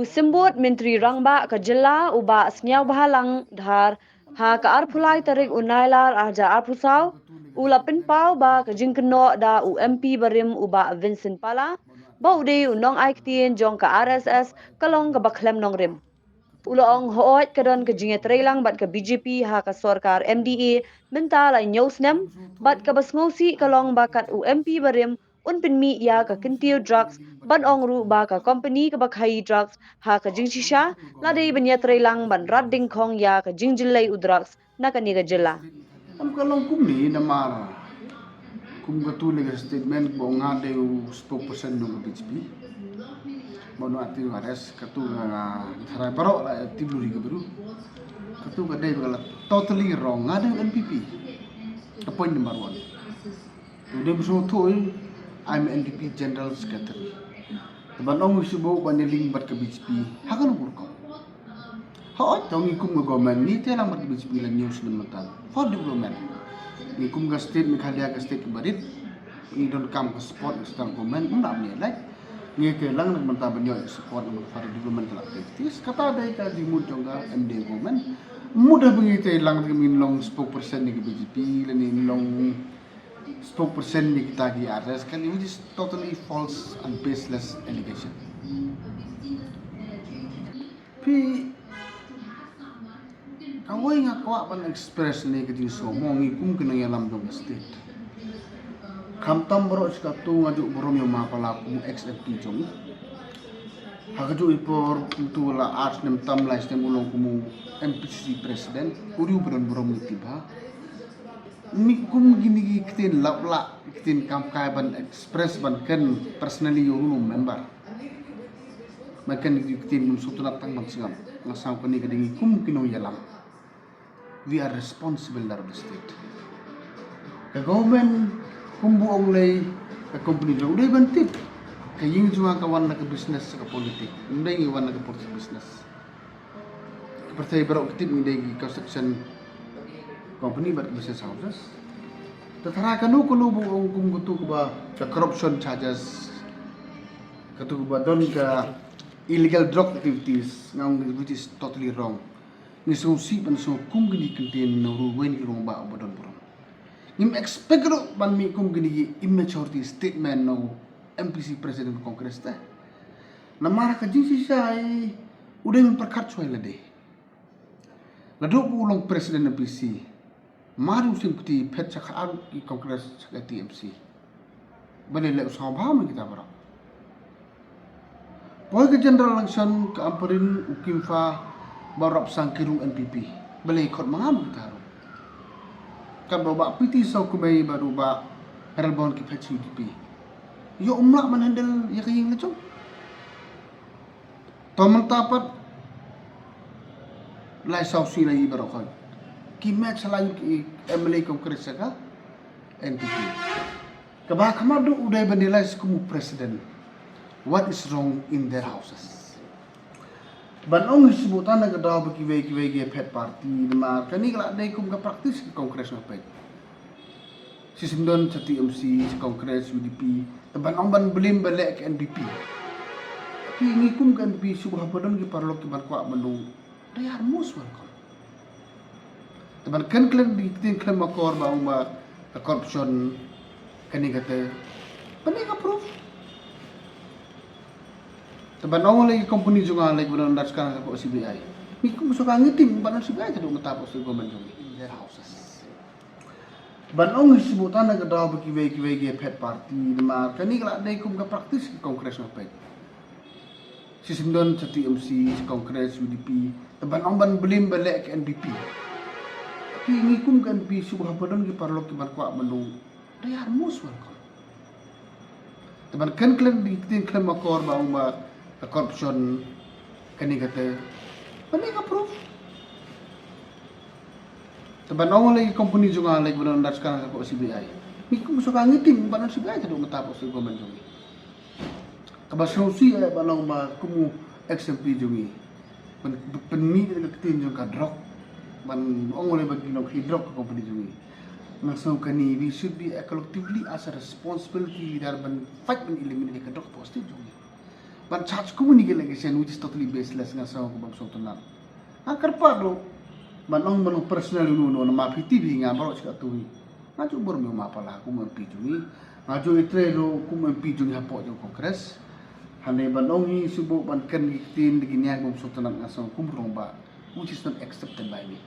Sembut Menteri Rangba ke Jela uba senyau bahalang dhar ha ke arpulai tarik unailar arja arpusau ulapin pau ba ke jingkeno da UMP barim uba Vincent Pala ba ude unong aiktien jong ke RSS kalong ke baklem nong rim. Ulong hoot kadon ke jinget relang bat ke BJP ha ke sorkar MDA minta lai nyosnem bat ke basngosi kalong bakat UMP barim un pinmi ya ke kintiu drugs ban ongru ba ke company ke bakhai drugs ha ke jingshisha ladai banyat relang ban rat dingkhong ya ke jingjilai udrugs nakani ke jela. Am kalong kum ni namara. Kum katuli ka statement bo nga de spokesperson ng BHP. Bono ati wares katu nga thara baro la tiburi ka baru. Katu ka dai bala totally wrong nga de NPP. Point number 1. Today so toy I'm NDP General Secretary. Tabanong subo baneling bat ka BHP. Hakan ko. How tong ikum ng government ni telang mat BHP la news ng matan for development. Ikum ga state Meghalaya ga state barit ni don kam ka support ng government undam ni like ni telang ng mata banyo support ng for development activities kata dai ta di mud jong ga MD government mudah bengi telang ng minlong spokesperson ni BHP la ni long spokesperson ni kita gi arrest kan which is totally false and baseless allegation. Pi Kawai nga kwa ban express ni kiti so mo ngi kum kina yalam dong state. Kamtam bro skatu ngaju borom yo mapala kum XFP jong. Hagaju ipor tu la arts nem tam la stem ulong kum MPC president uri borom borom tiba. Mi kum gini gi kitin lapla kitin kam kai ban express ban ken personally yo member. Makan kitin sutuna tang ban singam ngasam kani kadingi kum kino yalam. We are responsible of the state. The government kumbuong lay the company lo udah bantit. Kaying juga kawan nak business ke politik, udah kawan nak politik business. Seperti berok tip indai construction company but business houses. Tetara kanu buong kum kutu ba the corruption charges. Kutu ba don ka illegal drug activities ngam which is totally wrong. Ni so si pan so kum gini kintin no ruwen ki rong ba bodon borom nim expect ro ban mi kum gini immaturity statement no MPC president congress ta namara ka jinsi sai udah memperkat soal lade lado ulong president MPC maru simpti pet sakar ki congress sa TMC bale le usah ba mi kita bara boy ke general election ka amperin ukimfa barap sangkiru NPP balai ikut mangam kita haru kan bawa piti sau kumai baru ba relbon ki pet UDP yo umlak man handle ya kaying lecong tomen tapat lai sau si lai barokon ki match lain ki MLA kongres ka NPP kabah kamadu udah bandilai sekumu presiden what is wrong in their houses. Banong sebutan nak dah bagi pet party demar kani kelak dai kum ka praktis ke kongres ngapet. Sistem don sa TMC sa kongres UDP banong ban belim balik ke NDP. Tapi ngikum kan NDP subah badon ki parlo ki ban kwa manu dai harmus wan kon. Teban kan klan di tin klan makor ba umba corruption kani kata pani ka proof. Teban awal lagi company juga lagi benar sekarang ke CBI. Miku suka ngitim benar CBI tadi matapos sa government in their houses. Banong sebutan nak dah bagi pet party demar kani kelak dai kum ka praktis ke kongres ngapet. Sistem don sa TMC sa kongres UDP banong ban belim balik ke NDP. Tapi ngikum kan NDP subah badon ki parlo ki ban kwa manu dai harmus wan kon. Teban kan klan di tin klan makor ba umba corruption kani kata pani ka proof teban awal lagi company juga lagi benar sekarang ke CBI miku suka ngitim benar CBI tadi matapos sa government jungi kabasausi banang ma kumu XMP jungi penmi dekat tin jung ka drug ban ongole bagi no hidrok company jungi Ngasong kani, we should be collectively as a responsibility leader ban fight ban eliminate ka dok posti jong. Ban charge communication which is totally baseless ngasong ko bagsong tunan. Akar pa do manong manong personal nuno na mapiti bi nga baro ka tuwi. Ngaju bor mi mapala ko man pijungi. Ngaju itrero ko man pijungi hapo jong kongres. Hane banong hi subo ban kan gitin diginya bagsong tunan ngasong kumrong ba which is not accepted by me.